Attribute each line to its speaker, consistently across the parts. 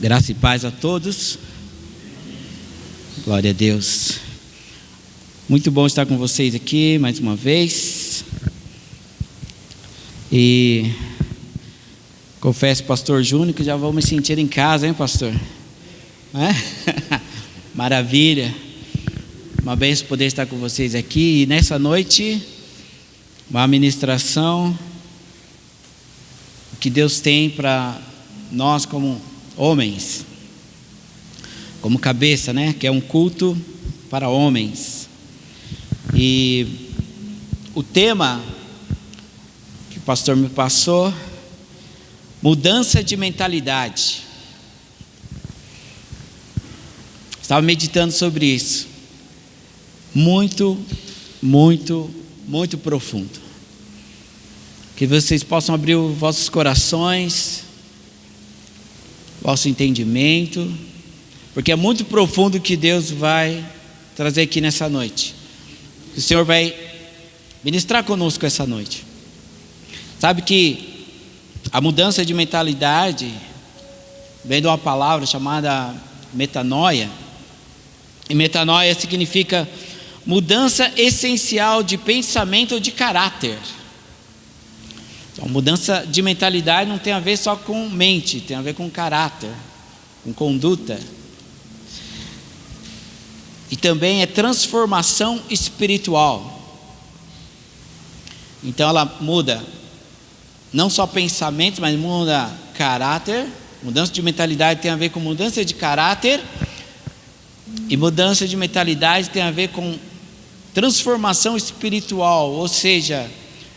Speaker 1: Graça e paz a todos. Glória a Deus. Muito bom estar com vocês aqui mais uma vez. E confesso, pastor Júnior, que já vou me sentir em casa, hein, pastor? É? Maravilha. Uma bênção poder estar com vocês aqui. E nessa noite, uma ministração que Deus tem para nós como homens, como cabeça, né? Que é um culto para homens. E o tema que o pastor me passou, mudança de mentalidade. Estava meditando sobre isso. Muito profundo. Que vocês possam abrir os vossos corações, vosso entendimento, porque é muito profundo o que Deus vai trazer aqui nessa noite. O Senhor vai ministrar conosco essa noite. Sabe que a mudança de mentalidade vem de uma palavra chamada metanoia. E metanoia significa mudança essencial de pensamento ou de caráter. Então, mudança de mentalidade não tem a ver só com mente, tem a ver com caráter, com conduta. E também é transformação espiritual. Então ela muda não só pensamento, mas muda caráter. Mudança de mentalidade tem a ver com mudança de caráter. E mudança de mentalidade tem a ver com transformação espiritual, ou seja,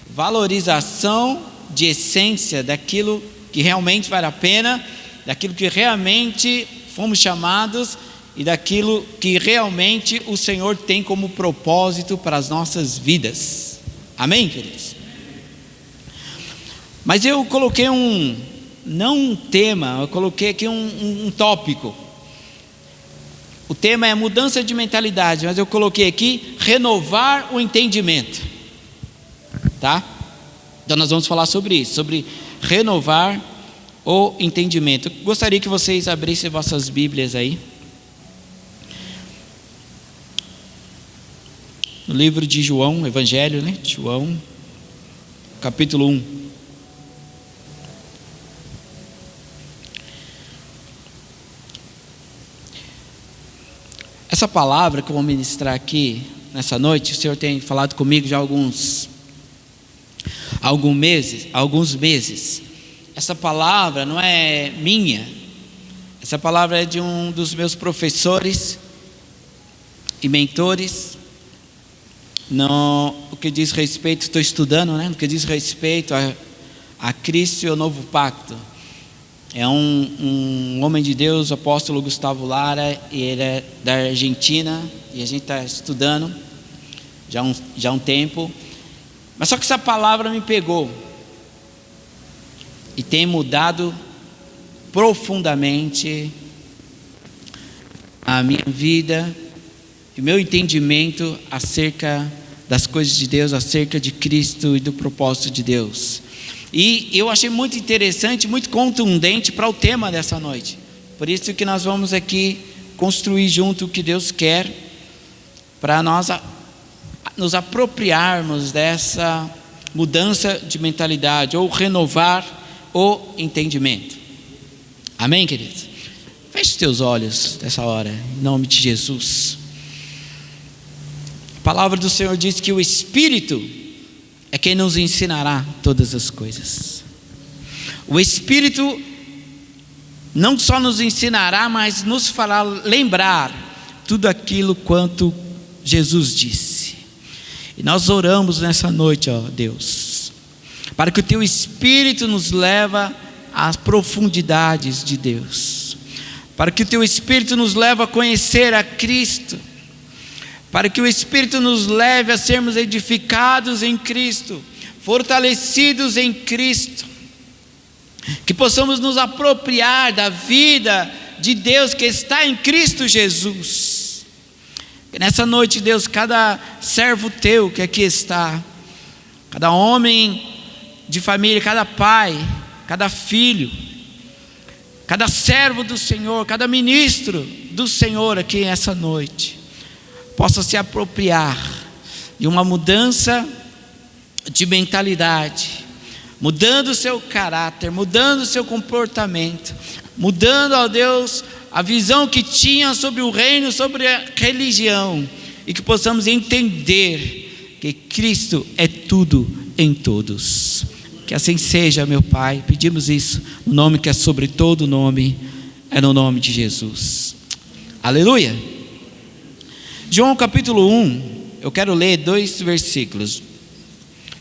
Speaker 1: valorização de essência daquilo que realmente vale a pena, daquilo que realmente fomos chamados e daquilo que realmente o Senhor tem como propósito para as nossas vidas. Amém, queridos? Mas eu coloquei não um tema, eu coloquei aqui um tópico. O tema é mudança de mentalidade, mas eu coloquei aqui renovar o entendimento. Tá? Então nós vamos falar sobre isso, sobre renovar o entendimento. Eu gostaria que vocês abrissem vossas Bíblias aí. No livro de João, Evangelho, né? João, capítulo 1. Essa palavra que eu vou ministrar aqui nessa noite, o Senhor tem falado comigo já há alguns meses. Essa palavra não é minha, essa palavra é de um dos meus professores e mentores. No que diz respeito, estou estudando, né? No que diz respeito a Cristo e o Novo Pacto. É um homem de Deus, o apóstolo Gustavo Lara, e ele é da Argentina, e a gente está estudando já há um tempo. Mas só que essa palavra me pegou e tem mudado profundamente a minha vida e o meu entendimento acerca das coisas de Deus, acerca de Cristo e do propósito de Deus. E eu achei muito interessante, muito contundente para o tema dessa noite. Por isso que nós vamos aqui construir junto o que Deus quer, para nós nos apropriarmos dessa mudança de mentalidade, ou renovar o entendimento. Amém, queridos? Feche os teus olhos nessa hora, em nome de Jesus. A palavra do Senhor diz que o Espírito é quem nos ensinará todas as coisas. O Espírito não só nos ensinará, mas nos fará lembrar tudo aquilo quanto Jesus disse. E nós oramos nessa noite, ó Deus, para que o Teu Espírito nos leve às profundidades de Deus, para que o Teu Espírito nos leve a conhecer a Cristo, para que o Espírito nos leve a sermos edificados em Cristo, fortalecidos em Cristo, que possamos nos apropriar da vida de Deus que está em Cristo Jesus. Que nessa noite, Deus, cada servo Teu que aqui está, cada homem de família, cada pai, cada filho, cada servo do Senhor, cada ministro do Senhor aqui essa noite, possa se apropriar de uma mudança de mentalidade, mudando o seu caráter, mudando o seu comportamento, mudando, ó Deus, a visão que tinha sobre o reino, sobre a religião, e que possamos entender que Cristo é tudo em todos. Que assim seja, meu Pai, pedimos isso no nome que é sobre todo nome, é no nome de Jesus. Aleluia. João capítulo 1, eu quero ler 2 versículos.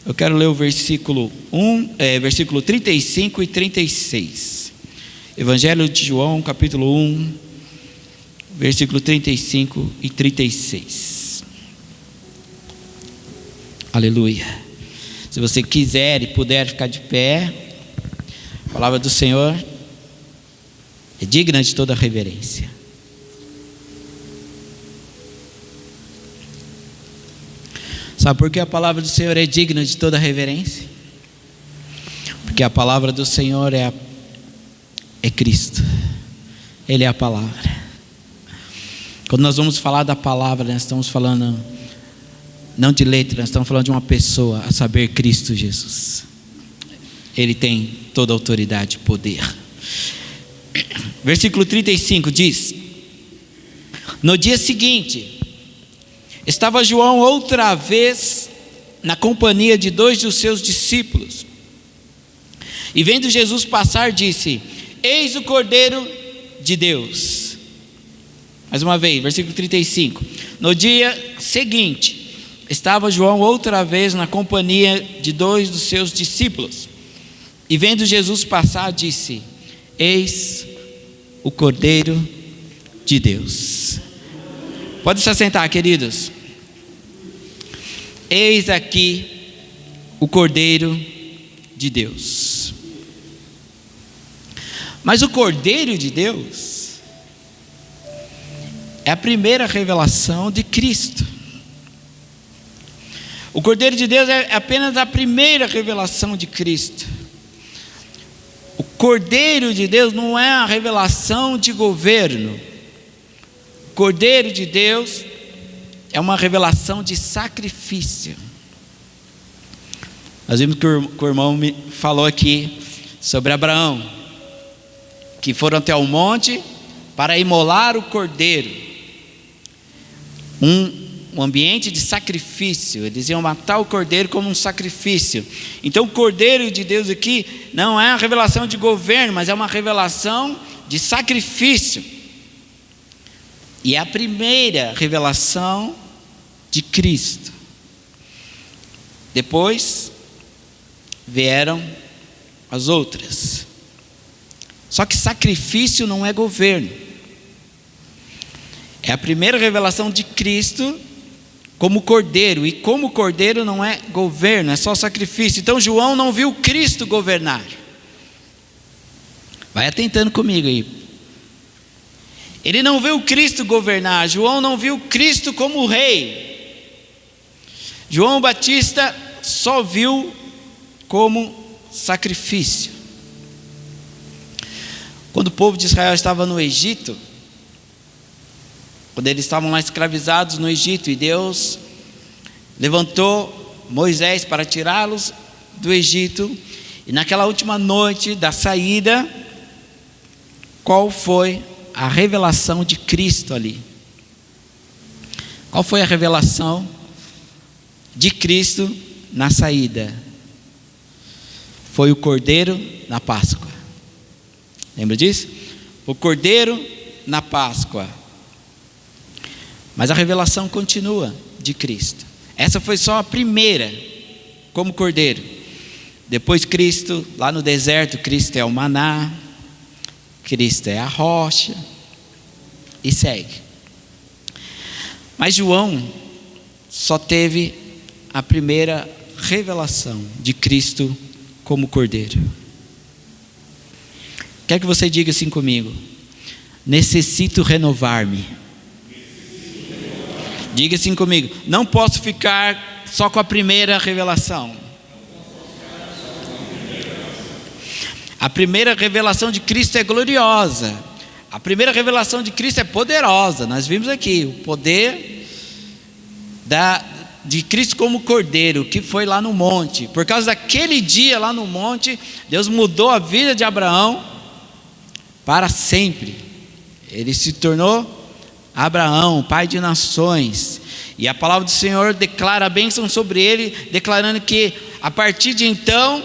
Speaker 1: Eu quero ler o versículo 35 e 36. Evangelho de João, capítulo 1, versículo 35 e 36. Aleluia. Se você quiser e puder ficar de pé, a palavra do Senhor é digna de toda reverência. Sabe por que a palavra do Senhor é digna de toda reverência? Porque a palavra do Senhor é Cristo. Ele é a palavra. Quando nós vamos falar da palavra, nós estamos falando não de letra, nós estamos falando de uma pessoa, a saber, Cristo Jesus. Ele tem toda a autoridade e poder. Versículo 35 diz: no dia seguinte, estava João outra vez na companhia de 2 dos seus discípulos, e vendo Jesus passar, disse: eis o Cordeiro de Deus. Mais uma vez, versículo 35. No dia seguinte, estava João outra vez na companhia de 2 dos seus discípulos, e vendo Jesus passar, disse: eis o Cordeiro de Deus. Pode se assentar, queridos. Eis aqui o Cordeiro de Deus. Mas o Cordeiro de Deus é a primeira revelação de Cristo. O Cordeiro de Deus é apenas a primeira revelação de Cristo. O Cordeiro de Deus não é a revelação de governo. O Cordeiro de Deus é uma revelação de sacrifício. Nós vimos que o irmão me falou aqui sobre Abraão, que foram até o monte para imolar o cordeiro. Um ambiente de sacrifício. Eles iam matar o cordeiro como um sacrifício. Então o Cordeiro de Deus aqui não é a revelação de governo, mas é uma revelação de sacrifício. E é a primeira revelação de Cristo. Depois vieram as outras. Só que sacrifício não é governo. É a primeira revelação de Cristo como Cordeiro. E como Cordeiro não é governo, é só sacrifício. Então João não viu Cristo governar. Vai atentando comigo aí. Ele não viu Cristo governar. João não viu Cristo como rei. João Batista só viu como sacrifício. Quando o povo de Israel estava no Egito, quando eles estavam lá escravizados no Egito, e Deus levantou Moisés para tirá-los do Egito, e naquela última noite da saída, qual foi a revelação de Cristo ali? Qual foi a revelação de Cristo na saída? Foi o Cordeiro na Páscoa. Lembra disso? O Cordeiro na Páscoa. Mas a revelação continua de Cristo. Essa foi só a primeira, como Cordeiro. Depois Cristo, lá no deserto, Cristo é o maná, Cristo é a rocha, e segue. Mas João só teve a primeira revelação de Cristo como Cordeiro. Quer que você diga assim comigo: necessito renovar-me. Diga assim comigo: não posso ficar só com a primeira revelação. A primeira revelação de Cristo é gloriosa. A primeira revelação de Cristo é poderosa. Nós vimos aqui o poder de Cristo como Cordeiro, que foi lá no monte. Por causa daquele dia lá no monte, Deus mudou a vida de Abraão para sempre. Ele se tornou Abraão, pai de nações. E a palavra do Senhor declara a bênção sobre ele, declarando que a partir de então,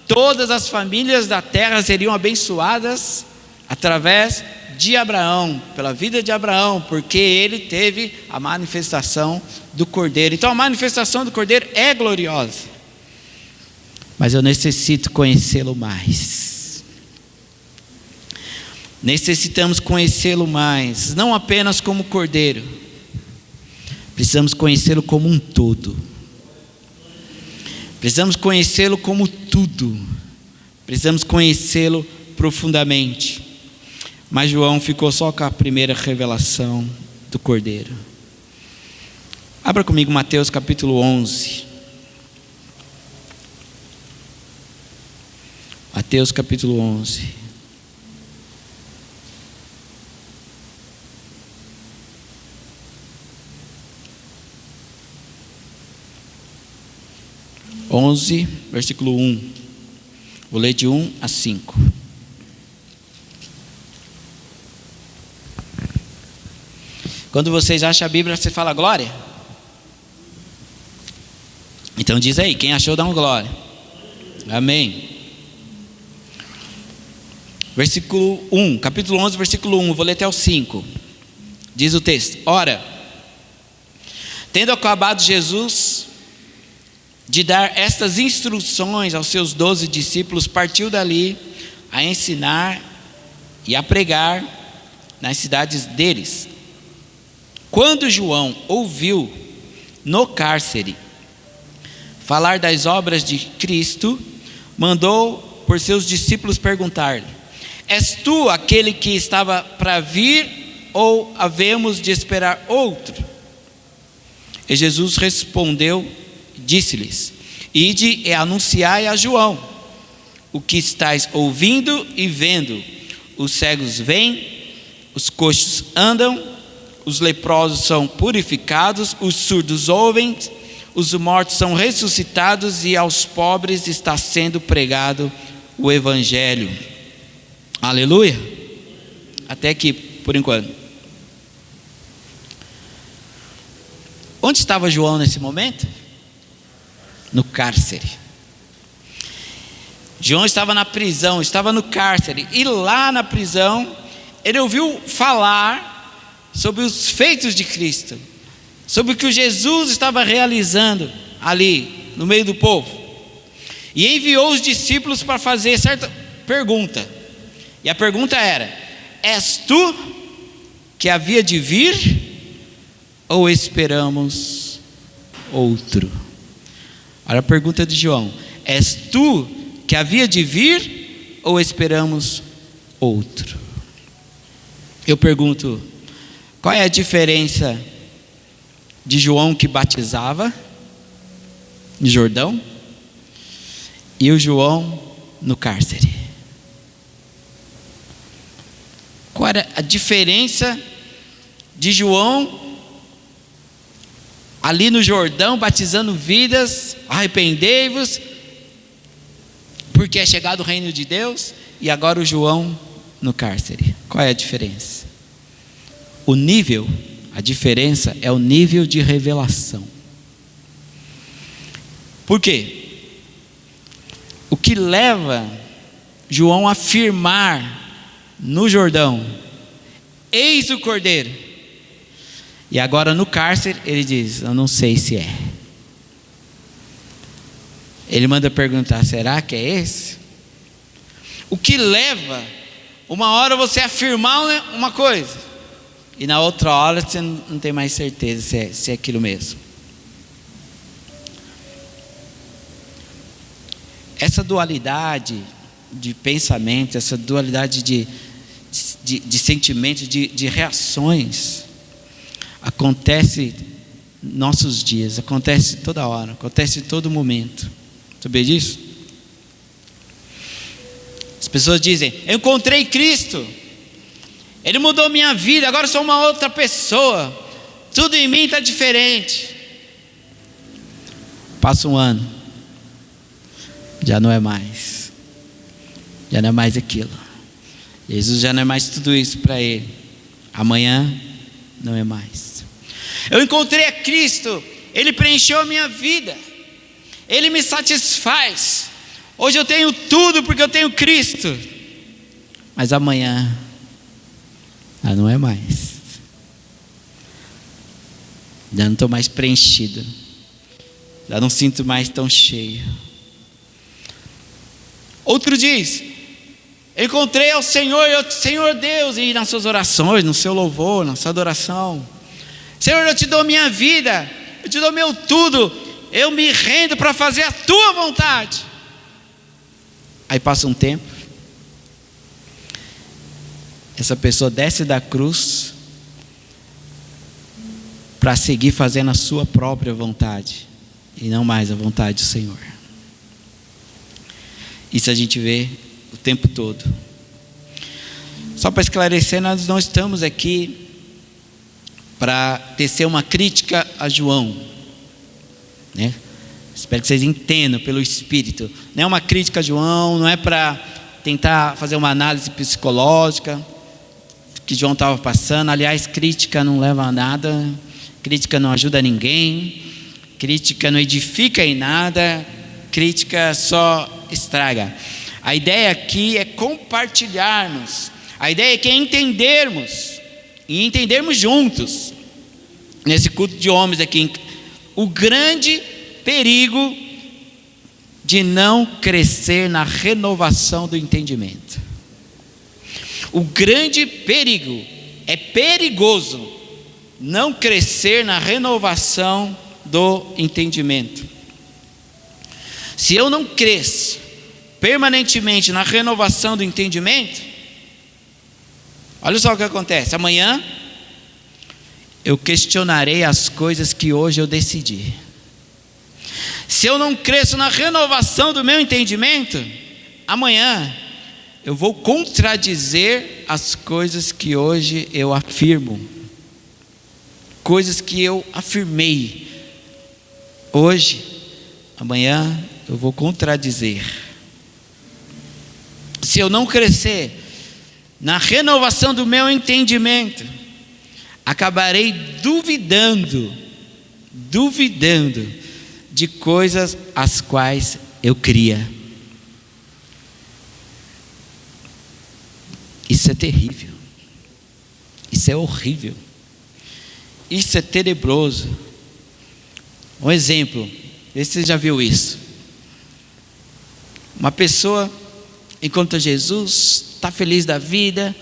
Speaker 1: todas as famílias da terra seriam abençoadas através de Abraão, pela vida de Abraão, porque ele teve a manifestação do Cordeiro. Então a manifestação do Cordeiro é gloriosa, mas eu necessito conhecê-lo mais. Necessitamos conhecê-lo mais, não apenas como Cordeiro, precisamos conhecê-lo como um todo. Precisamos conhecê-lo como tudo. Precisamos conhecê-lo profundamente. Mas João ficou só com a primeira revelação do Cordeiro. Abra comigo Mateus capítulo 11. Mateus capítulo 11. Versículo 1. Vou ler de 1 a 5. Quando vocês acham a Bíblia, você fala glória? Então diz aí, quem achou dá um glória. Amém. Versículo 1, capítulo 11, versículo 1, vou ler até o 5. Diz o texto: Ora, tendo acabado Jesus de dar estas instruções aos seus 12 discípulos, partiu dali a ensinar e a pregar nas cidades deles. Quando João ouviu no cárcere falar das obras de Cristo, mandou por seus discípulos perguntar-lhe: És tu aquele que estava para vir, ou havemos de esperar outro? E Jesus respondeu, disse-lhes: Ide e anunciai a João o que estáis ouvindo e vendo: os cegos veem, os coxos andam, os leprosos são purificados, os surdos ouvem, os mortos são ressuscitados, e aos pobres está sendo pregado o Evangelho. Aleluia. Até aqui por enquanto. Onde estava João nesse momento? No cárcere. João estava na prisão, estava no cárcere, e lá na prisão ele ouviu falar sobre os feitos de Cristo, sobre o que Jesus estava realizando ali no meio do povo, e enviou os discípulos para fazer certa pergunta. E a pergunta era: És tu que havia de vir, ou esperamos outro? Olha a pergunta de João: És tu que havia de vir, ou esperamos outro? Eu pergunto, qual é a diferença de João que batizava no Jordão e o João no cárcere? Qual era a diferença de João ali no Jordão batizando vidas, arrependei-vos, porque é chegado o reino de Deus, e agora o João no cárcere? Qual é a diferença? O nível, a diferença é o nível de revelação. Por quê? O que leva João a afirmar no Jordão: Eis o Cordeiro, e agora no cárcere ele diz: Eu não sei se é. Ele manda perguntar: será que é esse? O que leva uma hora você afirmar uma coisa e na outra hora você não tem mais certeza se é aquilo mesmo? Essa dualidade de pensamento, essa dualidade de sentimentos, de reações, acontece nos nossos dias, acontece toda hora, acontece em todo momento. Sabia disso? As pessoas dizem: eu encontrei Cristo, Ele mudou minha vida, agora eu sou uma outra pessoa, tudo em mim está diferente. Passa um ano, já não é mais aquilo. Jesus já não é mais tudo isso para ele. Amanhã não é mais. Eu encontrei a Cristo, Ele preencheu a minha vida, Ele me satisfaz. Hoje eu tenho tudo porque eu tenho Cristo. Mas amanhã não é mais. Já não estou mais preenchido, já não sinto mais tão cheio. Outro diz: encontrei ao Senhor, Senhor Deus, e nas suas orações, no seu louvor, na sua adoração: Senhor, eu te dou minha vida, eu te dou meu tudo, eu me rendo para fazer a tua vontade. Aí passa um tempo, essa pessoa desce da cruz para seguir fazendo a sua própria vontade e não mais a vontade do Senhor. Isso a gente vê o tempo todo. Só para esclarecer, nós não estamos aqui para tecer uma crítica a João, né? Espero que vocês entendam pelo Espírito. Não é uma crítica a João, não é para tentar fazer uma análise psicológica que João estava passando. Aliás, crítica não leva a nada, crítica não ajuda ninguém, crítica não edifica em nada, crítica só estraga. A ideia aqui é compartilharmos, a ideia aqui é entendermos, e entendermos juntos, nesse culto de homens aqui, o grande perigo de não crescer na renovação do entendimento. O grande perigo, é perigoso não crescer na renovação do entendimento. Se eu não cresço permanentemente na renovação do entendimento, olha só o que acontece: amanhã eu questionarei as coisas que hoje eu decidi. Se eu não cresço na renovação do meu entendimento, amanhã eu vou contradizer as coisas que hoje eu afirmo, coisas que eu afirmei hoje, amanhã eu vou contradizer. Se eu não crescer na renovação do meu entendimento, acabarei duvidando de coisas as quais eu cria. Isso é terrível, isso é horrível, isso é tenebroso. Um exemplo, você já viu isso? Uma pessoa encontra Jesus, está feliz da vida,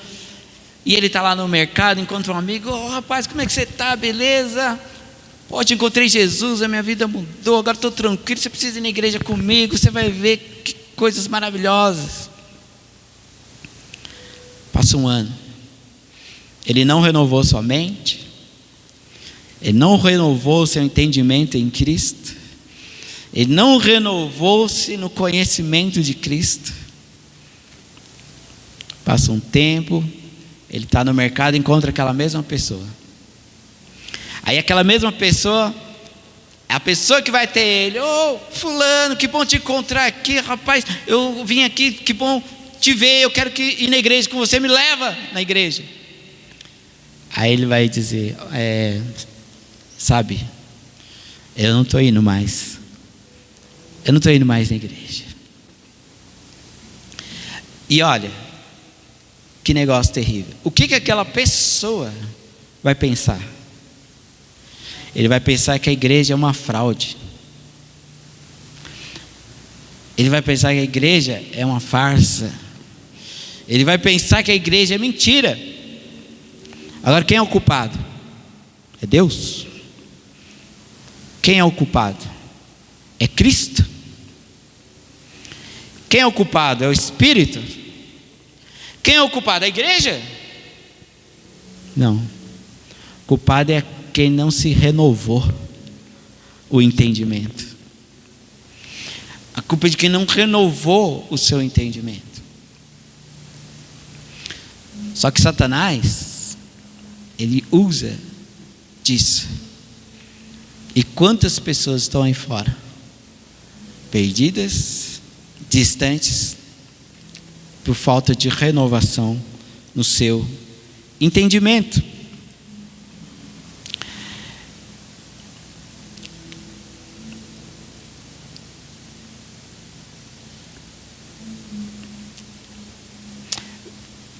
Speaker 1: e ele está lá no mercado, encontra um amigo: oh, rapaz, como é que você está? Beleza? Pô, te encontrei Jesus, a minha vida mudou, agora estou tranquilo, você precisa ir na igreja comigo, você vai ver que coisas maravilhosas. Passa um ano, ele não renovou sua mente, ele não renovou seu entendimento em Cristo, ele não renovou-se no conhecimento de Cristo. Passa um tempo, ele está no mercado e encontra aquela mesma pessoa. Aí aquela mesma pessoa, é a pessoa que vai ter ele: ô fulano, que bom te encontrar aqui, rapaz, eu vim aqui, que bom te ver, eu quero ir na igreja com você, me leva na igreja. Aí ele vai dizer: sabe, eu não estou indo mais, eu não estou indo mais na igreja. E olha, que negócio terrível. O que aquela pessoa vai pensar? Ele vai pensar que a igreja é uma fraude. Ele vai pensar que a igreja é uma farsa. Ele vai pensar que a igreja é mentira. Agora, quem é o culpado? É Deus. Quem é o culpado? É Cristo. Quem é o culpado? É o Espírito. Quem é o culpado? A igreja? Não. O culpado é quem não se renovou o entendimento. A culpa é de quem não renovou o seu entendimento. Só que Satanás, ele usa disso. E quantas pessoas estão aí fora? Perdidas, distantes, por falta de renovação no seu entendimento.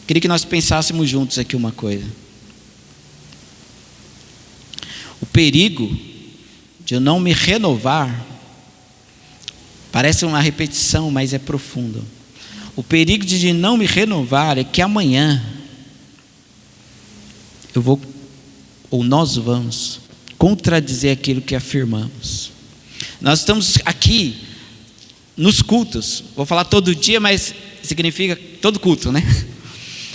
Speaker 1: Queria que nós pensássemos juntos aqui uma coisa. O perigo de eu não me renovar, parece uma repetição, mas é profundo. O perigo de não me renovar é que amanhã nós vamos contradizer aquilo que afirmamos. Nós estamos aqui nos cultos, vou falar todo dia, mas significa todo culto, né?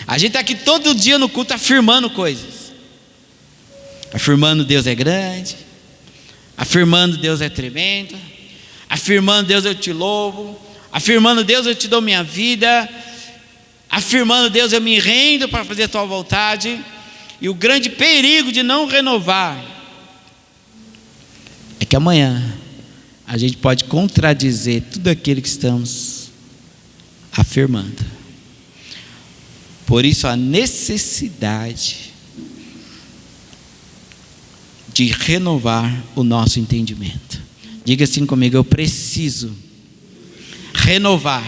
Speaker 1: A gente está aqui todo dia no culto afirmando coisas. Afirmando Deus é grande, afirmando Deus é tremendo, afirmando Deus eu te louvo, afirmando Deus eu te dou minha vida, afirmando Deus eu me rendo para fazer a tua vontade. E o grande perigo de não renovar é que amanhã a gente pode contradizer tudo aquilo que estamos afirmando. Por isso a necessidade de renovar o nosso entendimento. Diga assim comigo: eu preciso renovar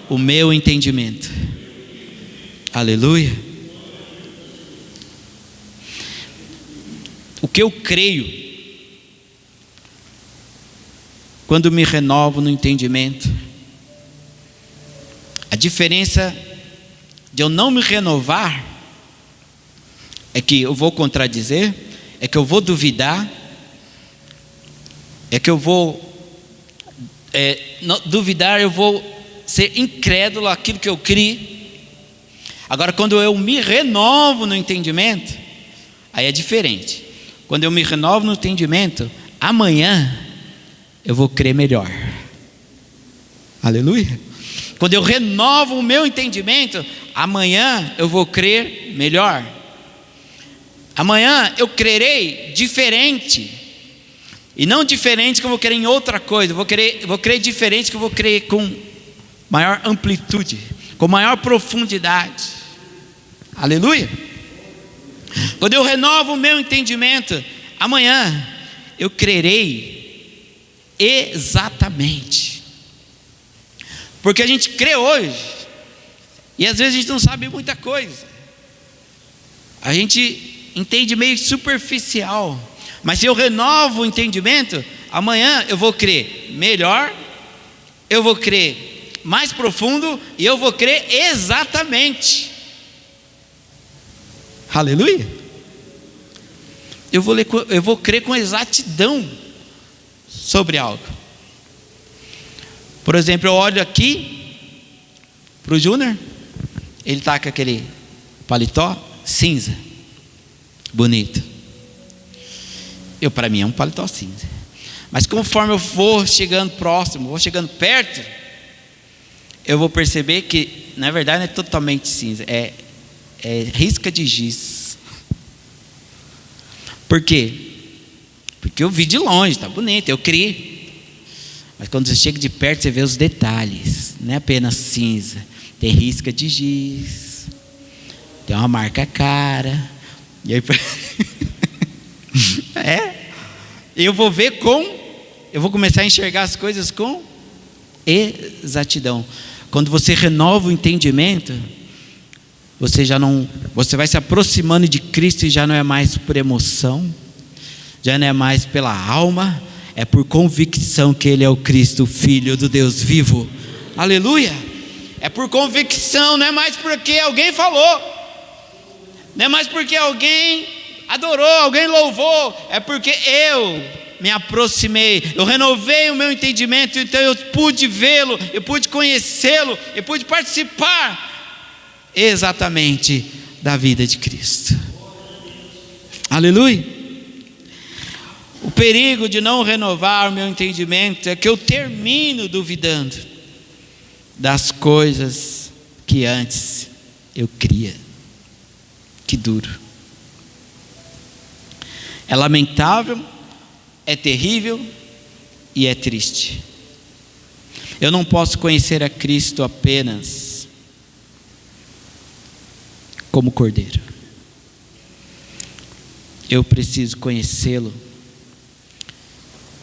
Speaker 1: o meu entendimento. Aleluia. O que eu creio quando me renovo no entendimento, a diferença de eu não me renovar é que eu vou contradizer, é que eu vou duvidar, é que eu vou duvidar, eu vou ser incrédulo àquilo que eu criei. Agora, quando eu me renovo no entendimento, aí é diferente. Quando eu me renovo no entendimento, amanhã eu vou crer melhor. Aleluia. Quando eu renovo o meu entendimento, amanhã eu vou crer melhor. Amanhã eu crerei diferente. E não diferente que eu vou crer em outra coisa. Vou crer diferente que eu vou crer com maior amplitude, com maior profundidade. Aleluia. Quando eu renovo o meu entendimento, amanhã eu crerei exatamente. Porque a gente crê hoje, e às vezes a gente não sabe muita coisa. A gente entende meio superficial. Mas se eu renovo o entendimento, amanhã eu vou crer melhor, eu vou crer mais profundo, e eu vou crer exatamente. Aleluia. Eu vou crer com exatidão sobre algo. Por exemplo, eu olho aqui para o Júnior, ele está com aquele paletó cinza, bonito. Para mim é um paletó cinza. Mas conforme eu for chegando próximo, vou chegando perto, eu vou perceber que, na verdade, não é totalmente cinza, é risca de giz. Por quê? Porque eu vi de longe, está bonito, eu criei. Mas quando você chega de perto, você vê os detalhes. Não é apenas cinza, tem risca de giz, tem uma marca cara. E aí eu vou começar a enxergar as coisas com exatidão. Quando você renova o entendimento, você vai se aproximando de Cristo, e já não é mais por emoção, já não é mais pela alma, é por convicção que Ele é o Cristo, o Filho do Deus vivo. Aleluia. É por convicção, não é mais porque alguém falou, não é mais porque alguém adorou, alguém louvou, é porque eu me aproximei, eu renovei o meu entendimento, então eu pude vê-lo, eu pude conhecê-lo, eu pude participar exatamente da vida de Cristo. Aleluia. O perigo de não renovar o meu entendimento é que eu termino duvidando das coisas que antes eu cria. Que duro. É lamentável, é terrível e é triste. Eu não posso conhecer a Cristo apenas como Cordeiro. Eu preciso conhecê-lo.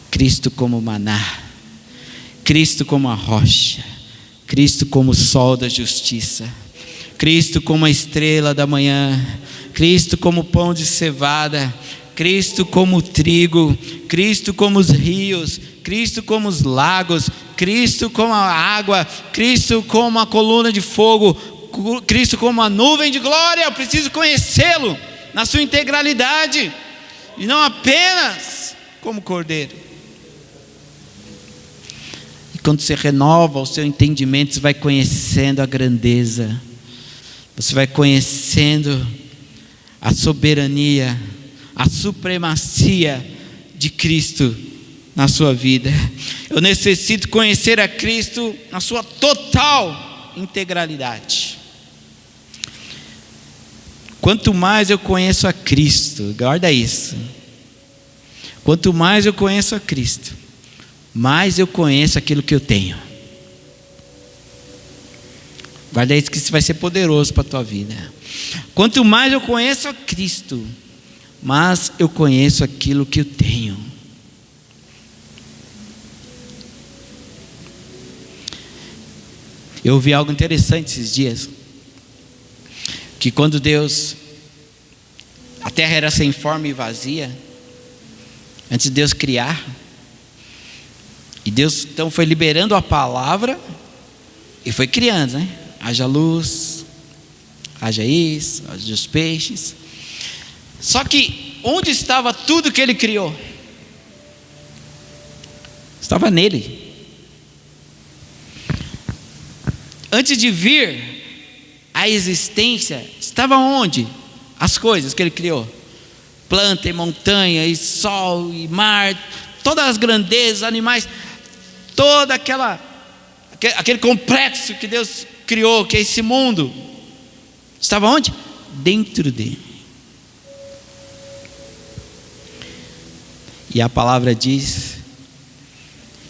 Speaker 1: Cristo como maná, Cristo como a rocha, Cristo como o sol da justiça, Cristo como a estrela da manhã, Cristo como o pão de cevada, Cristo como o trigo, Cristo como os rios, Cristo como os lagos, Cristo como a água, Cristo como a coluna de fogo, Cristo como a nuvem de glória. Eu preciso conhecê-lo na sua integralidade e não apenas como Cordeiro. E quando você renova o seu entendimento, você vai conhecendo a grandeza, você vai conhecendo a soberania, a supremacia de Cristo na sua vida. Eu necessito conhecer a Cristo na sua total integralidade. Quanto mais eu conheço a Cristo, guarda isso. Quanto mais eu conheço a Cristo, mais eu conheço aquilo que eu tenho. Guarda isso, que isso vai ser poderoso para a tua vida. Quanto mais eu conheço a Cristo, mais eu conheço aquilo que eu tenho. Eu ouvi algo interessante esses dias, que quando a terra era sem forma e vazia, antes de Deus criar, e Deus então foi liberando a palavra e foi criando, né? Haja luz, haja isso, haja os peixes. Só que onde estava tudo que Ele criou? Estava nele. Antes de vir a existência, estava onde? As coisas que Ele criou: planta e montanha, e sol e mar, todas as grandezas, animais, toda aquele complexo que Deus criou, que é esse mundo, estava onde? Dentro dele. E a palavra diz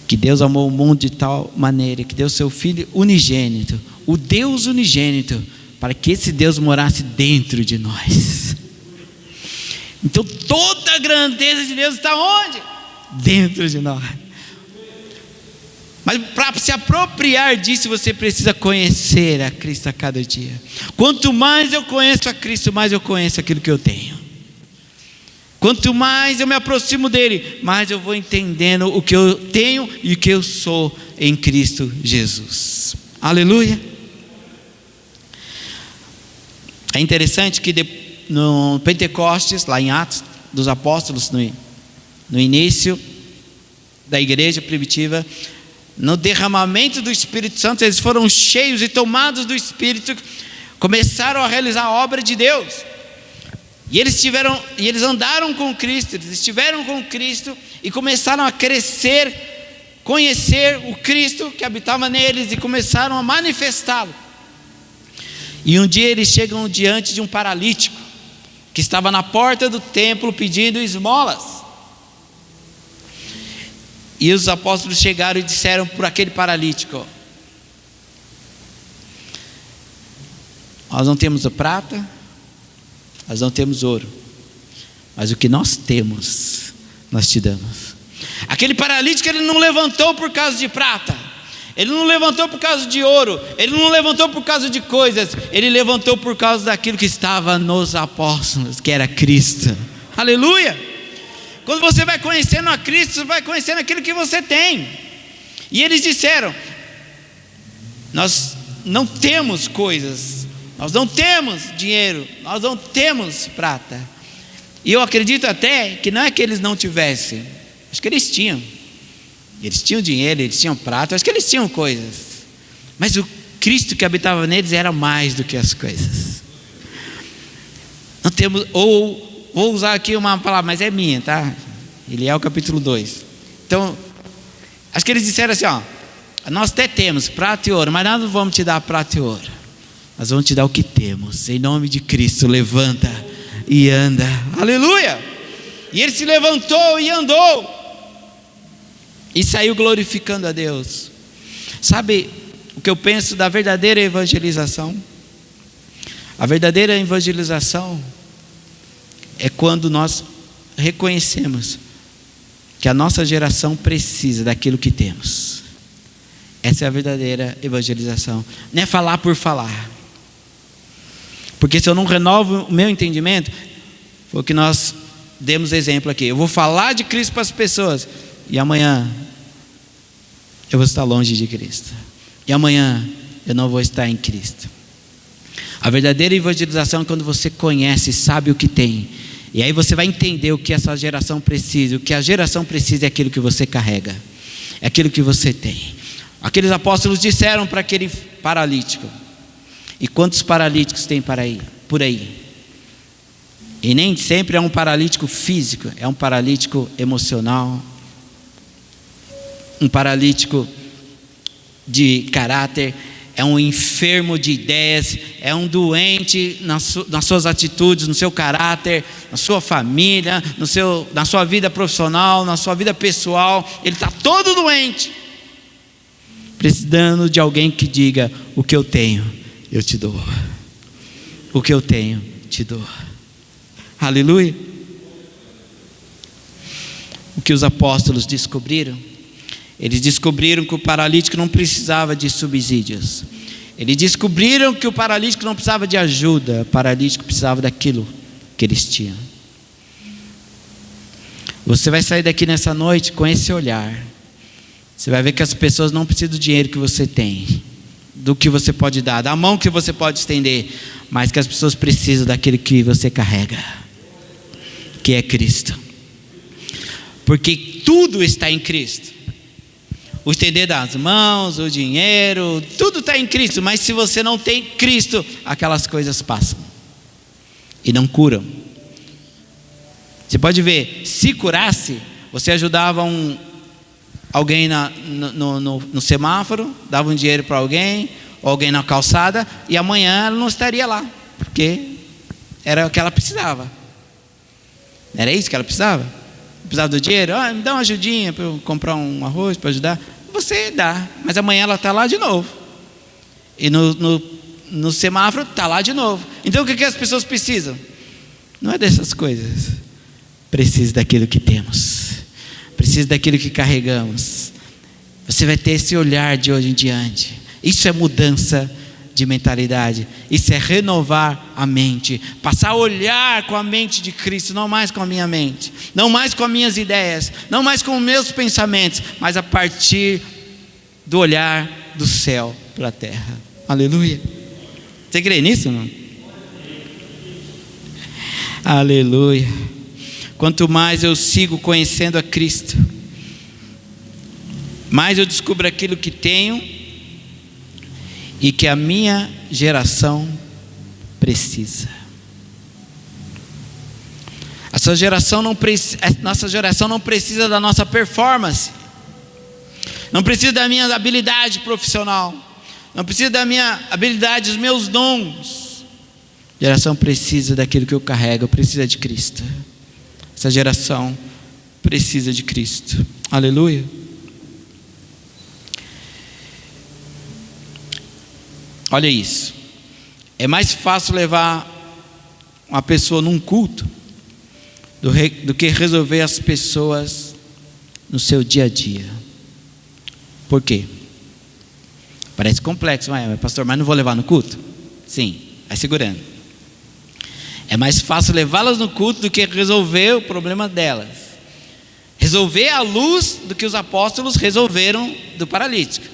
Speaker 1: que Deus amou o mundo de tal maneira que deu seu Filho unigênito, o Deus unigênito, para que esse Deus morasse dentro de nós. Então toda a grandeza de Deus está onde? Dentro de nós. Mas para se apropriar disso, você precisa conhecer a Cristo a cada dia. Quanto mais eu conheço a Cristo, mais eu conheço aquilo que eu tenho. Quanto mais eu me aproximo dele, mais eu vou entendendo o que eu tenho e o que eu sou em Cristo Jesus. Aleluia. É interessante que no Pentecostes, lá em Atos dos Apóstolos, no início da igreja primitiva, no derramamento do Espírito Santo, eles foram cheios e tomados do Espírito, começaram a realizar a obra de Deus. E eles andaram com Cristo, eles estiveram com Cristo e começaram a crescer, conhecer o Cristo que habitava neles e começaram a manifestá-lo. E um dia eles chegam diante de um paralítico que estava na porta do templo pedindo esmolas. E os apóstolos chegaram e disseram para aquele paralítico: nós não temos a prata, nós não temos ouro, mas o que nós temos, nós te damos. Aquele paralítico, ele não levantou por causa de prata, ele não levantou por causa de ouro, ele não levantou por causa de coisas, ele levantou por causa daquilo que estava nos apóstolos, que era Cristo. Aleluia! Quando você vai conhecendo a Cristo, você vai conhecendo aquilo que você tem. E eles disseram: nós não temos coisas, nós não temos dinheiro, nós não temos prata. E eu acredito até que não é que eles não tivessem, acho que eles tinham. Eles tinham dinheiro, eles tinham prata, acho que eles tinham coisas. Mas o Cristo que habitava neles era mais do que as coisas. Não temos, ou vou usar aqui uma palavra, mas é minha, tá? Ele é o capítulo 2. Então, acho que eles disseram assim: ó, nós até temos prata e ouro, mas nós não vamos te dar prata e ouro. Nós vamos te dar o que temos. Em nome de Cristo, levanta e anda. Aleluia! E ele se levantou e andou. E saiu glorificando a Deus. Sabe o que eu penso da verdadeira evangelização? A verdadeira evangelização é quando nós reconhecemos que a nossa geração precisa daquilo que temos. Essa é a verdadeira evangelização. Não é falar por falar. Porque se eu não renovo o meu entendimento, foi o que nós demos exemplo aqui. Eu vou falar de Cristo para as pessoas e amanhã eu vou estar longe de Cristo. E amanhã eu não vou estar em Cristo. A verdadeira evangelização é quando você conhece, sabe o que tem. E aí você vai entender o que essa geração precisa. O que a geração precisa é aquilo que você carrega. É aquilo que você tem. Aqueles apóstolos disseram para aquele paralítico. E quantos paralíticos tem por aí? E nem sempre é um paralítico físico. É um paralítico emocional. Um paralítico de caráter. É um enfermo de ideias, é um doente nas suas atitudes, no seu caráter, na sua família, na sua vida profissional, na sua vida pessoal. Ele está todo doente, precisando de alguém que diga: o que eu tenho, eu te dou. O que eu tenho, te dou. Aleluia. O que os apóstolos descobriram? Eles descobriram que o paralítico não precisava de subsídios. Eles descobriram que o paralítico não precisava de ajuda. O paralítico precisava daquilo que eles tinham. Você vai sair daqui nessa noite com esse olhar. Você vai ver que as pessoas não precisam do dinheiro que você tem, do que você pode dar, da mão que você pode estender, mas que as pessoas precisam daquilo que você carrega, que é Cristo. Porque tudo está em Cristo. O estender das mãos, o dinheiro, tudo está em Cristo. Mas se você não tem Cristo, aquelas coisas passam e não curam. Você pode ver, se curasse, você ajudava alguém no semáforo, dava um dinheiro para alguém, ou alguém na calçada, e amanhã ela não estaria lá, porque era o que ela precisava. Era isso que ela precisava? Precisava do dinheiro? Me dá uma ajudinha para eu comprar um arroz para ajudar. Você dá, mas amanhã ela está lá de novo. E no semáforo está lá de novo. Então o que as pessoas precisam? Não é dessas coisas. Precisa daquilo que temos. Precisa daquilo que carregamos. Você vai ter esse olhar de hoje em diante. Isso é mudança de mentalidade. Isso é renovar a mente. Passar a olhar com a mente de Cristo, não mais com a minha mente, não mais com as minhas ideias, não mais com os meus pensamentos, mas a partir do olhar do céu para a terra. Aleluia. Você crê nisso, não? Aleluia. Quanto mais eu sigo conhecendo a Cristo, mais eu descubro aquilo que tenho e que a minha geração precisa. Nossa geração não precisa da nossa performance, não precisa da minha habilidade profissional, não precisa da minha habilidade, dos meus dons. A geração precisa daquilo que eu carrego, precisa de Cristo. Essa geração precisa de Cristo. Aleluia. Olha isso. É mais fácil levar uma pessoa num culto do que resolver as pessoas no seu dia a dia. Por quê? Parece complexo, mas pastor, mas não vou levar no culto? Sim, vai segurando. É mais fácil levá-las no culto do que resolver o problema delas. Resolver à luz do que os apóstolos resolveram do paralítico.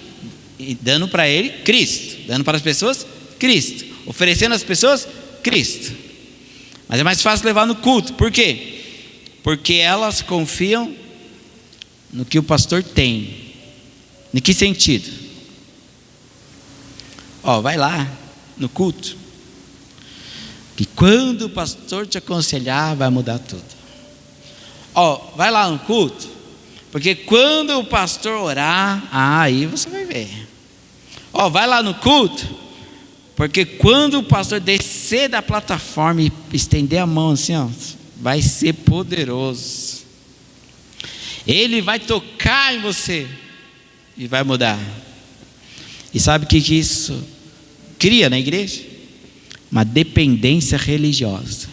Speaker 1: E dando para ele Cristo, dando para as pessoas Cristo, oferecendo às pessoas Cristo. Mas é mais fácil levar no culto. Por quê? Porque elas confiam no que o pastor tem. Em que sentido? Vai lá no culto, que quando o pastor te aconselhar vai mudar tudo. Vai lá no culto, porque quando o pastor orar, aí você vai ver. Vai lá no culto, Porque quando o pastor descer da plataforma e estender a mão assim, ó, vai ser poderoso. Ele vai tocar em você e vai mudar. E sabe o que isso cria na igreja? Uma dependência religiosa.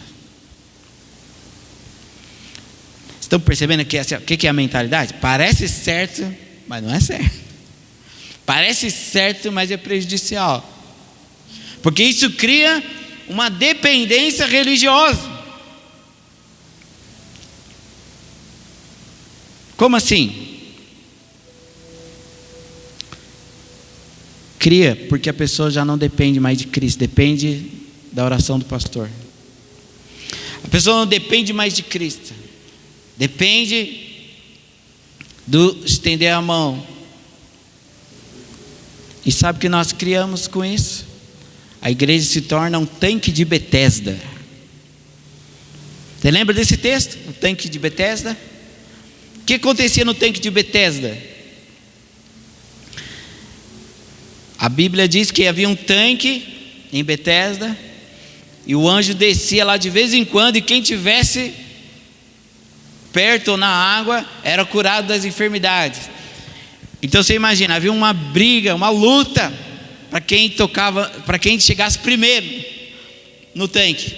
Speaker 1: Estão percebendo que o que é a mentalidade? Parece certo, mas não é certo. Parece certo, mas é prejudicial. Porque isso cria uma dependência religiosa. Como assim? Cria porque a pessoa já não depende mais de Cristo, depende da oração do pastor. A pessoa não depende mais de Cristo, depende do estender a mão. E sabe o que nós criamos com isso? A igreja se torna um tanque de Betesda. Você lembra desse texto? O tanque de Betesda? O que acontecia no tanque de Betesda? A Bíblia diz que havia um tanque em Betesda, e o anjo descia lá de vez em quando, e quem tivesse perto ou na água era curado das enfermidades. Então você imagina, havia uma briga, uma luta para quem chegasse primeiro no tanque,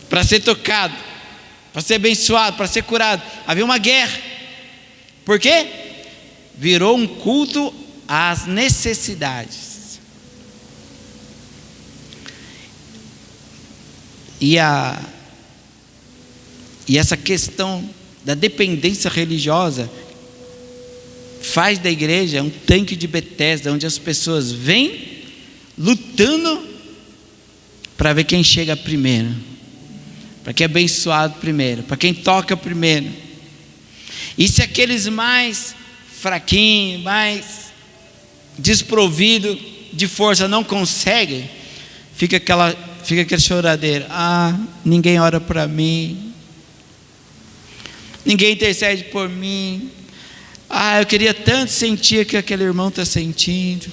Speaker 1: para ser tocado, para ser abençoado, para ser curado. Havia uma guerra. Por quê? Virou um culto às necessidades. E essa questão da dependência religiosa faz da igreja um tanque de Betesda, onde as pessoas vêm lutando para ver quem chega primeiro, para quem é abençoado primeiro, para quem toca primeiro. E se aqueles mais fraquinhos, mais desprovidos de força não conseguem, fica aquela choradeira. Ninguém ora para mim, ninguém intercede por mim. Eu queria tanto sentir o que aquele irmão está sentindo.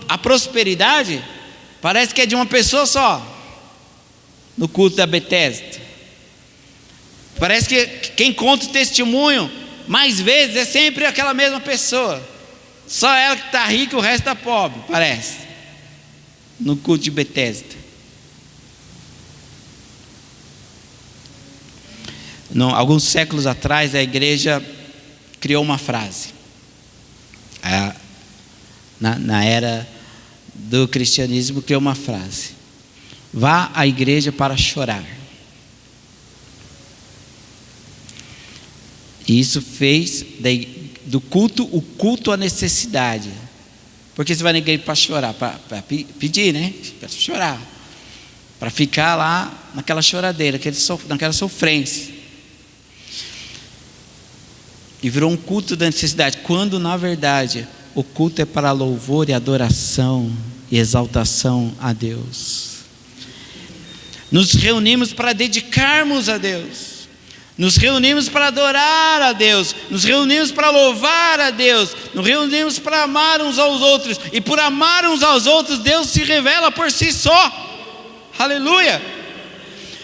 Speaker 1: A prosperidade parece que é de uma pessoa só no culto da Betesda. Parece que quem conta o testemunho mais vezes é sempre aquela mesma pessoa. Só ela que está rica e o resto está pobre, parece, no culto de Betesda. Alguns séculos atrás, a igreja criou uma frase. Na era do cristianismo, criou uma frase: vá à igreja para chorar. E isso fez do culto o culto à necessidade. Porque você vai na igreja para chorar, para pedir, né? Para chorar, para ficar lá naquela choradeira, naquela sofrência. E virou um culto da necessidade, quando na verdade o culto é para louvor e adoração e exaltação a Deus. Nos reunimos para dedicarmos a Deus, nos reunimos para adorar a Deus, nos reunimos para louvar a Deus, nos reunimos para amar uns aos outros, e por amar uns aos outros, Deus se revela por si só. Aleluia!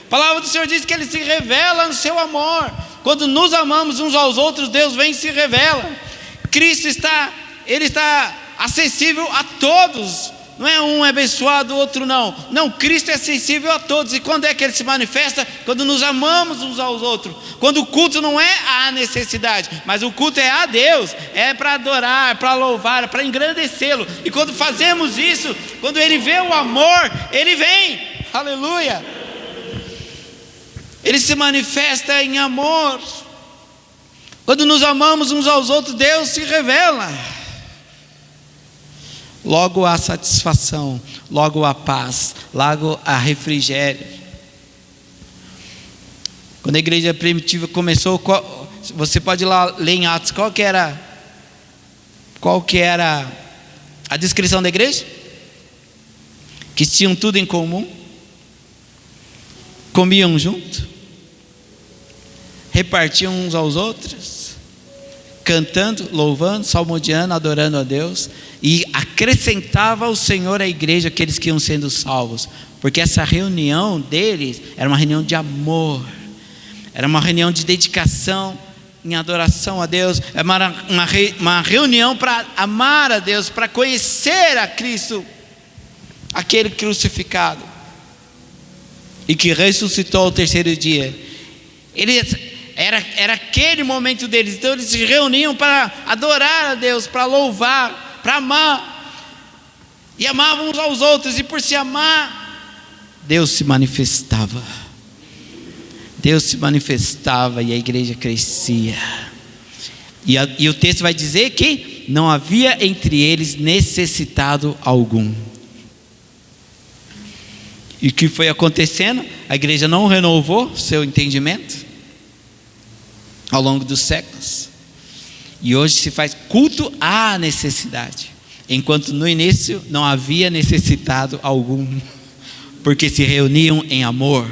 Speaker 1: A palavra do Senhor diz que Ele se revela no seu amor. Quando nos amamos uns aos outros, Deus vem e se revela. Cristo Ele está acessível a todos. Não é um abençoado, o outro não. Não, Cristo é acessível a todos. E quando é que Ele se manifesta? Quando nos amamos uns aos outros. Quando o culto não é a necessidade, mas o culto é a Deus. É para adorar, para louvar, para engrandecê-lo. E quando fazemos isso, quando Ele vê o amor, Ele vem. Aleluia! Ele se manifesta em amor. Quando nos amamos uns aos outros, Deus se revela. Logo há satisfação, logo há paz, logo há refrigério. Quando a igreja primitiva começou, você pode ir lá ler em Atos, qual que era a descrição da igreja? Que tinham tudo em comum, comiam junto, repartiam uns aos outros, cantando, louvando, salmodiando, adorando a Deus, e acrescentava o Senhor à igreja aqueles que iam sendo salvos, porque essa reunião deles era uma reunião de amor, era uma reunião de dedicação em adoração a Deus, era uma reunião para amar a Deus, para conhecer a Cristo, aquele crucificado e que ressuscitou ao terceiro dia. Era aquele momento deles. Então eles se reuniam para adorar a Deus, para louvar, para amar, e amavam uns aos outros, e por se amar, Deus se manifestava. Deus se manifestava e a igreja crescia. E o texto vai dizer que não havia entre eles necessitado algum. E o que foi acontecendo? A igreja não renovou seu entendimento ao longo dos séculos. E hoje se faz culto à necessidade, enquanto no início não havia necessitado algum, porque se reuniam em amor,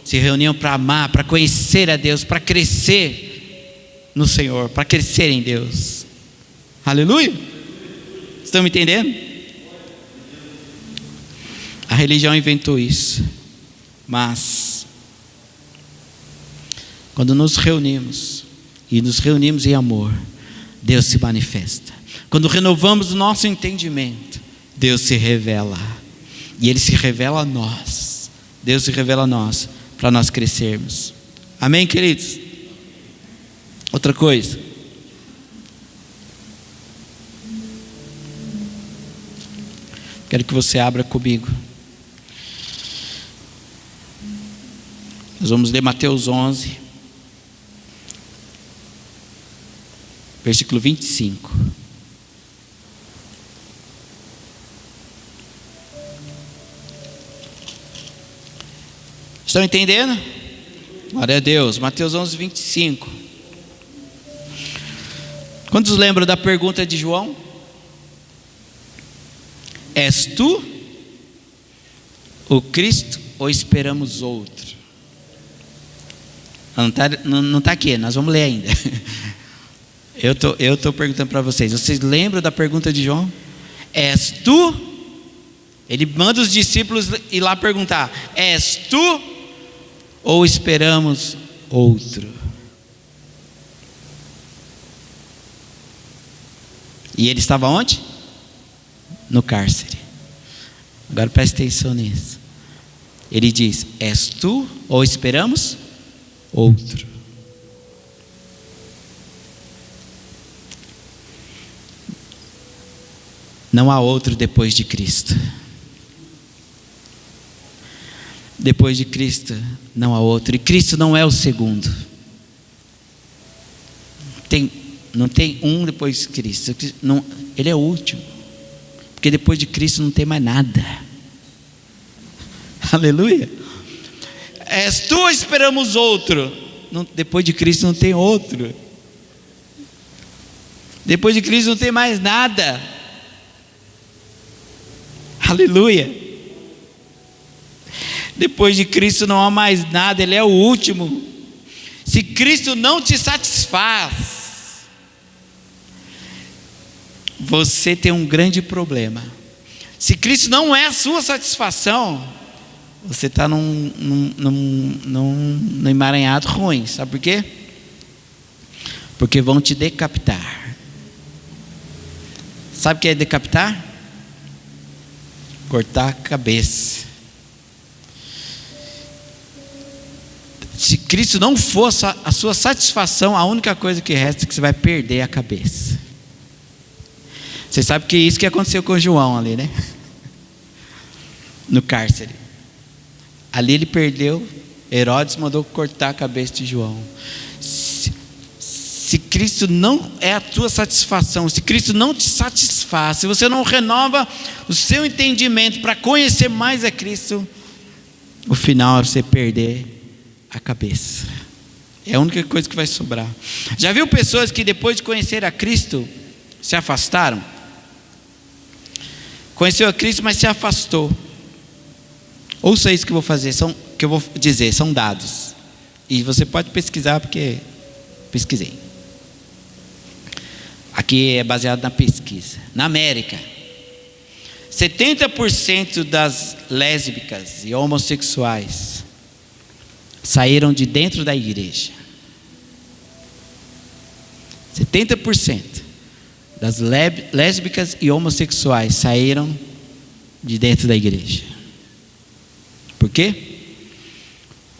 Speaker 1: se reuniam para amar, para conhecer a Deus, para crescer no Senhor, para crescer em Deus. Aleluia! Estão me entendendo? A religião inventou isso, mas quando nos reunimos, e nos reunimos em amor, Deus se manifesta. Quando renovamos o nosso entendimento, Deus se revela, e Ele se revela a nós. Deus se revela a nós, para nós crescermos. Amém, queridos? Outra coisa, quero que você abra comigo. Nós vamos ler Mateus 11, versículo 25. Estão entendendo? Glória a Deus. Mateus 11, 25. Quantos lembram da pergunta de João? És tu o Cristo ou esperamos outro? Não está aqui, nós vamos ler ainda. Eu estou perguntando para vocês. Vocês lembram da pergunta de João? És tu? Ele manda os discípulos ir lá perguntar: és tu ou esperamos outro? E ele estava onde? No cárcere. Agora preste atenção nisso. Ele diz: és tu ou esperamos outro? Não há outro depois de Cristo. Depois de Cristo não há outro. E Cristo não é o segundo. Não tem um depois de Cristo. Não, Ele é o último. Porque depois de Cristo não tem mais nada. Aleluia. És tu ou esperamos outro? Depois de Cristo não tem outro. Depois de Cristo não tem mais nada. Aleluia. Depois de Cristo não há mais nada. Ele é o último. Se Cristo não te satisfaz, você tem um grande problema. Se Cristo não é a sua satisfação, você está num emaranhado ruim. Sabe por quê? Porque vão te decapitar. Sabe o que é decapitar? Cortar a cabeça. Se Cristo não for a sua satisfação, a única coisa que resta é que você vai perder a cabeça. Você sabe que é isso que aconteceu com João ali, né? No cárcere. Ali ele perdeu. Herodes mandou cortar a cabeça de João. Se Cristo não é a tua satisfação, se Cristo não te satisfaz, se você não renova o seu entendimento para conhecer mais a Cristo, o final é você perder a cabeça. É a única coisa que vai sobrar. Já viu pessoas que depois de conhecer a Cristo se afastaram? Conheceu a Cristo, mas se afastou. Ouça isso que eu vou fazer, que eu vou dizer, são dados. E você pode pesquisar, porque pesquisei. aqui é baseado na pesquisa, na América, 70% das lésbicas e homossexuais saíram de dentro da igreja. 70% das lésbicas e homossexuais saíram de dentro da igreja. Por quê?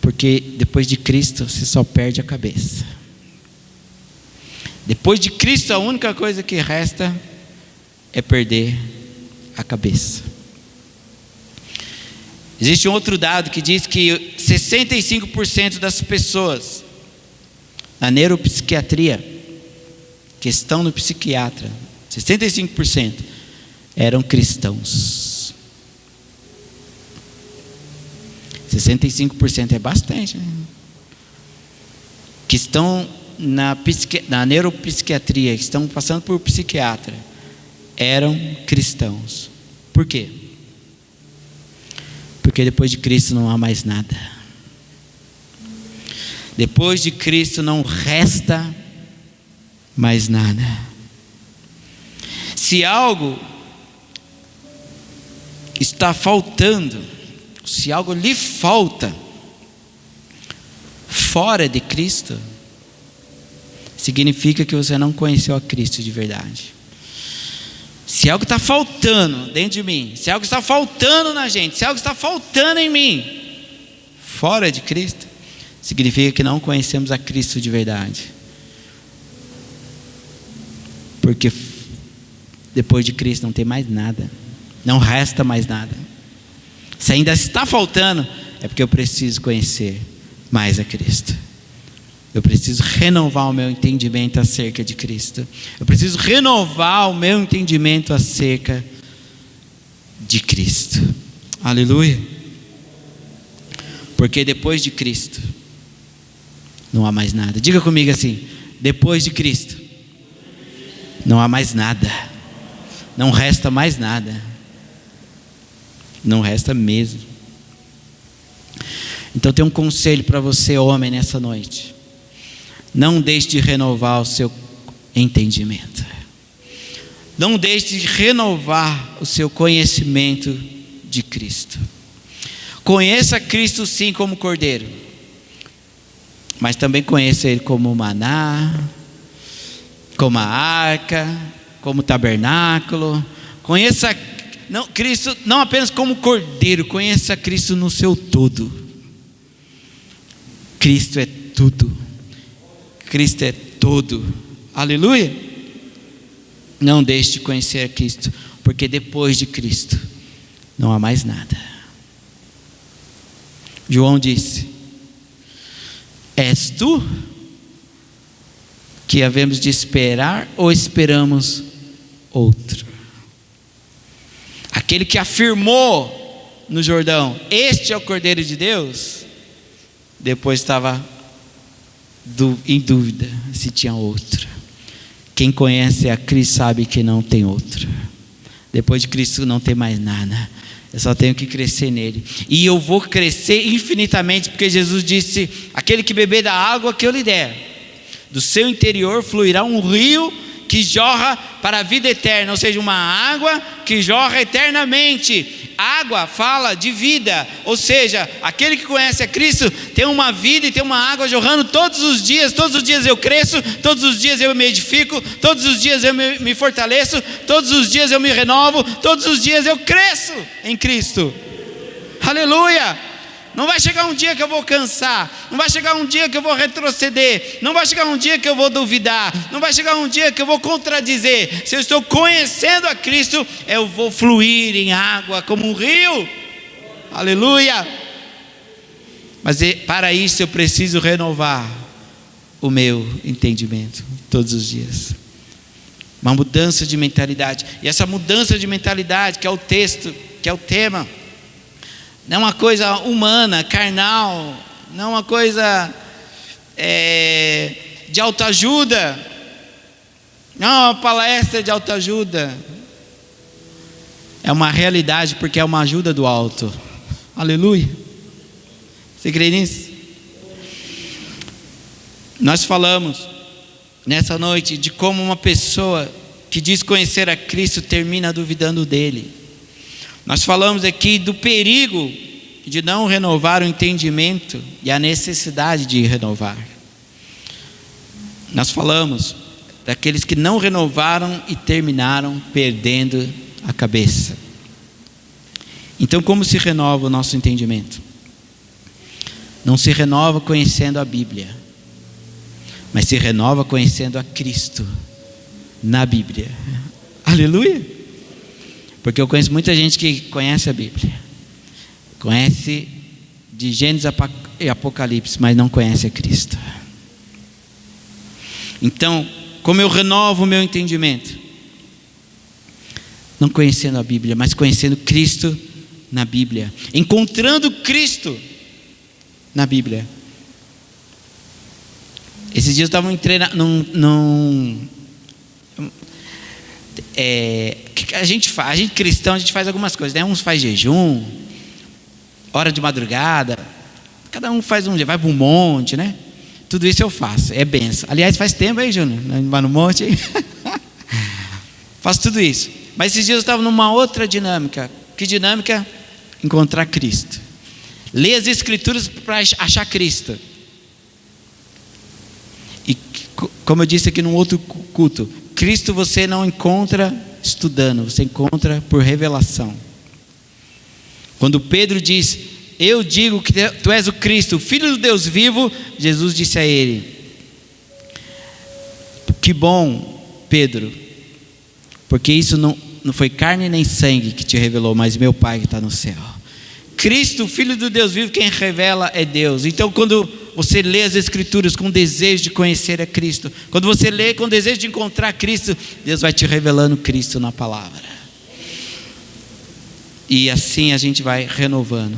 Speaker 1: Porque depois de Cristo você só perde a cabeça. Depois de Cristo a única coisa que resta é perder a cabeça. Existe um outro dado que diz que 65% das pessoas na neuropsiquiatria, que estão no psiquiatra, 65% eram cristãos. 65% é bastante, né? Que estão na neuropsiquiatria, que estão passando por psiquiatra, eram cristãos. Por quê? Porque depois de Cristo não há mais nada. Depois de Cristo não resta mais nada. Se algo está faltando, se algo lhe falta fora de Cristo, significa que você não conheceu a Cristo de verdade. Se algo está faltando dentro de mim, se algo está faltando na gente, se algo está faltando em mim, fora de Cristo, significa que não conhecemos a Cristo de verdade. Porque depois de Cristo não tem mais nada, não resta mais nada. Se ainda está faltando, é porque eu preciso conhecer mais a Cristo. Eu preciso renovar o meu entendimento acerca de Cristo. Eu preciso renovar o meu entendimento acerca de Cristo. Aleluia. Porque depois de Cristo não há mais nada. Diga comigo assim: depois de Cristo não há mais nada. Não resta mais nada. Não resta mesmo. Então tem um conselho para você, homem, nessa noite. Não deixe de renovar o seu entendimento. Não deixe de renovar o seu conhecimento de Cristo. Conheça Cristo sim como Cordeiro, mas também conheça Ele como maná, como a arca, como tabernáculo. Conheça Cristo não apenas como Cordeiro, conheça Cristo no seu todo. Cristo é tudo. Cristo é todo. Aleluia. Não deixe de conhecer a Cristo, porque depois de Cristo não há mais nada. João disse: és tu que havemos de esperar ou esperamos outro? Aquele que afirmou no Jordão: este é o Cordeiro de Deus, depois estava em dúvida se tinha outro. Quem conhece a Cristo sabe que não tem outro. Depois de Cristo não tem mais nada. Eu só tenho que crescer nele. E eu vou crescer infinitamente, porque Jesus disse: aquele que beber da água que eu lhe der, do seu interior fluirá um rio que jorra para a vida eterna. Ou seja, uma água que jorra eternamente. Água fala de vida, ou seja, aquele que conhece a Cristo tem uma vida e tem uma água jorrando todos os dias eu cresço, todos os dias eu me edifico, todos os dias eu me fortaleço, todos os dias eu me renovo, todos os dias eu cresço em Cristo. Aleluia! Não vai chegar um dia que eu vou cansar, não vai chegar um dia que eu vou retroceder, não vai chegar um dia que eu vou duvidar, não vai chegar um dia que eu vou contradizer. Se eu estou conhecendo a Cristo, eu vou fluir em água como um rio. Aleluia! Mas para isso eu preciso renovar o meu entendimento todos os dias. Uma mudança de mentalidade. E essa mudança de mentalidade, que é o texto, que é o tema, não é uma coisa humana, carnal, não é uma coisa de autoajuda, não é uma palestra de autoajuda, é uma realidade, porque é uma ajuda do alto. Aleluia. Você crê nisso? Nós falamos nessa noite de como uma pessoa que diz conhecer a Cristo termina duvidando dele. Nós falamos aqui do perigo de não renovar o entendimento e a necessidade de renovar. Nós falamos daqueles que não renovaram e terminaram perdendo a cabeça. Então, como se renova o nosso entendimento? Não se renova conhecendo a Bíblia, mas se renova conhecendo a Cristo na Bíblia. Aleluia! Porque eu conheço muita gente que conhece a Bíblia, conhece de Gênesis e Apocalipse, mas não conhece a Cristo. Então, como eu renovo o meu entendimento? Não conhecendo a Bíblia, mas conhecendo Cristo na Bíblia, encontrando Cristo na Bíblia. Esses dias eu estava que a gente faz, a gente cristão, a gente faz algumas coisas, né? Uns faz jejum, hora de madrugada, cada um faz vai para um monte, né? Tudo isso eu faço, é benção. Aliás, faz tempo aí, Júnior, vai no monte aí. Faço tudo isso. Mas esses dias eu estava numa outra dinâmica. Que dinâmica? Encontrar Cristo. Ler as Escrituras para achar Cristo. E como eu disse aqui num outro culto, Cristo você não encontra estudando, você encontra por revelação. Quando Pedro diz: eu digo que tu és o Cristo, o Filho do Deus vivo, Jesus disse a ele: que bom, Pedro, porque isso não foi carne nem sangue que te revelou, mas meu Pai que está no céu. Cristo, o Filho do Deus vivo, quem revela é Deus. Então, quando você lê as Escrituras com desejo de conhecer a Cristo, quando você lê com desejo de encontrar Cristo, Deus vai te revelando Cristo na palavra. E assim a gente vai renovando.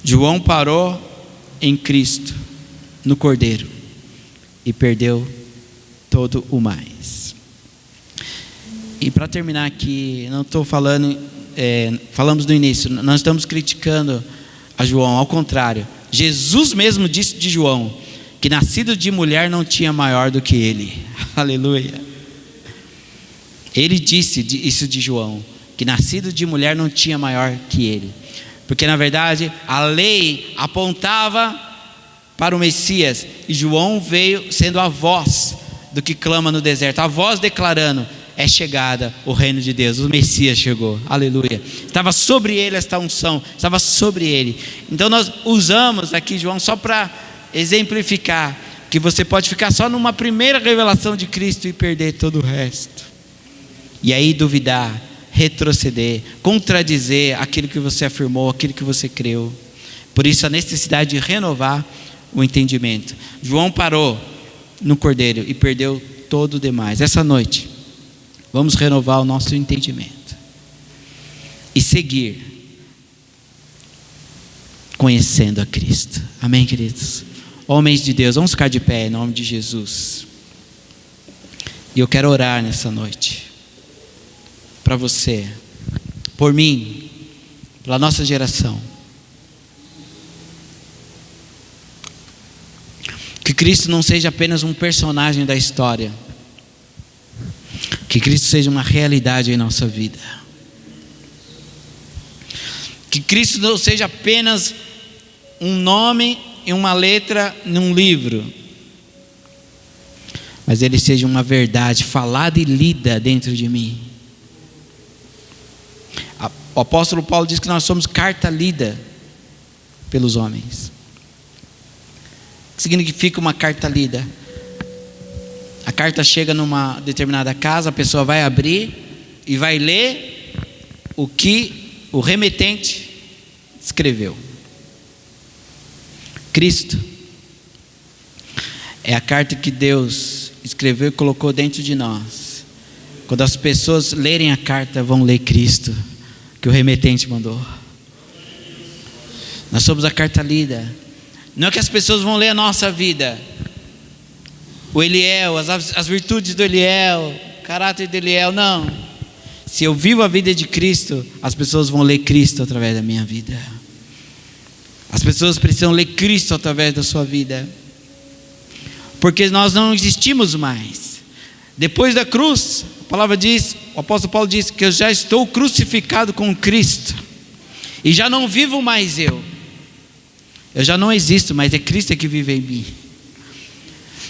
Speaker 1: João parou em Cristo, no Cordeiro, e perdeu todo o mais. E para terminar aqui, não estou falando, falamos no início, não estamos criticando a João, ao contrário, Jesus mesmo disse de João, que nascido de mulher não tinha maior do que ele. Aleluia. Ele disse isso de João, que nascido de mulher não tinha maior que ele. Porque na verdade a lei apontava para o Messias, e João veio sendo a voz do que clama no deserto, a voz declarando: é chegada o reino de Deus, o Messias chegou, aleluia. Estava sobre ele esta unção, estava sobre ele. Então nós usamos aqui João só para exemplificar que você pode ficar só numa primeira revelação de Cristo e perder todo o resto, e aí duvidar, retroceder, contradizer aquilo que você afirmou, aquilo que você creu. Por isso a necessidade de renovar o entendimento. João parou no Cordeiro e perdeu todo o demais. Essa noite vamos renovar o nosso entendimento e seguir conhecendo a Cristo. Amém, queridos? Homens de Deus, vamos ficar de pé em nome de Jesus. E eu quero orar nessa noite para você, por mim, pela nossa geração. Que Cristo não seja apenas um personagem da história, que Cristo seja uma realidade em nossa vida. Que Cristo não seja apenas um nome e uma letra num livro, mas Ele seja uma verdade falada e lida dentro de mim. O apóstolo Paulo diz que nós somos carta lida pelos homens. O que significa uma carta lida? A carta chega numa determinada casa, a pessoa vai abrir e vai ler o que o remetente escreveu. Cristo é a carta que Deus escreveu e colocou dentro de nós. Quando as pessoas lerem a carta, vão ler Cristo, que o remetente mandou. Nós somos a carta lida. Não é que as pessoas vão ler a nossa vida, o Eliel, as virtudes do Eliel, o caráter do Eliel, não. Se eu vivo a vida de Cristo, as pessoas vão ler Cristo através da minha vida. As pessoas precisam ler Cristo através da sua vida. porque nós não existimos mais. Depois da cruz, a palavra diz, o apóstolo Paulo diz que eu já estou crucificado com Cristo, e já não vivo mais eu já não existo, mas é Cristo que vive em mim.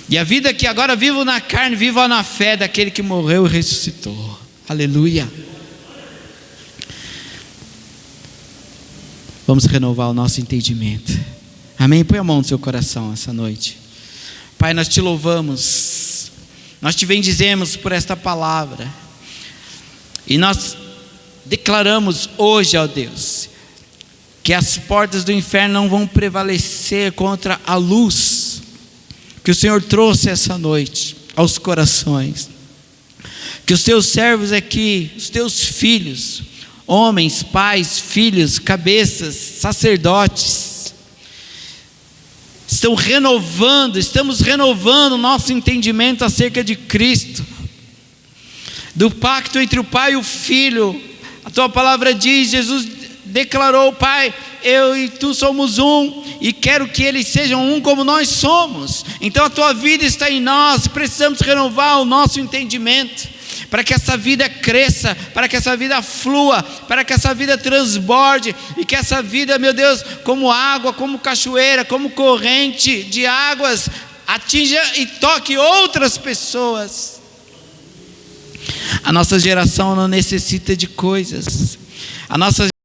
Speaker 1: E a vida que agora vivo na carne, vivo na fé daquele que morreu e ressuscitou. Aleluia. Vamos renovar o nosso entendimento. Amém? Põe a mão no seu coração essa noite. Pai, nós te louvamos, nós te bendizemos por esta palavra, e nós declaramos hoje, ó Deus, que as portas do inferno não vão prevalecer contra a luz que o Senhor trouxe essa noite aos corações. Que os teus servos aqui, os teus filhos, homens, pais, filhos, cabeças, sacerdotes, estamos renovando o nosso entendimento acerca de Cristo, do pacto entre o Pai e o Filho. A tua palavra diz, Jesus declarou: Pai, eu e tu somos um, e quero que eles sejam um como nós somos. Então a tua vida está em nós, precisamos renovar o nosso entendimento, para que essa vida cresça, para que essa vida flua, para que essa vida transborde, e que essa vida, meu Deus, como água, como cachoeira, como corrente de águas, atinja e toque outras pessoas. A nossa geração não necessita de coisas, a nossa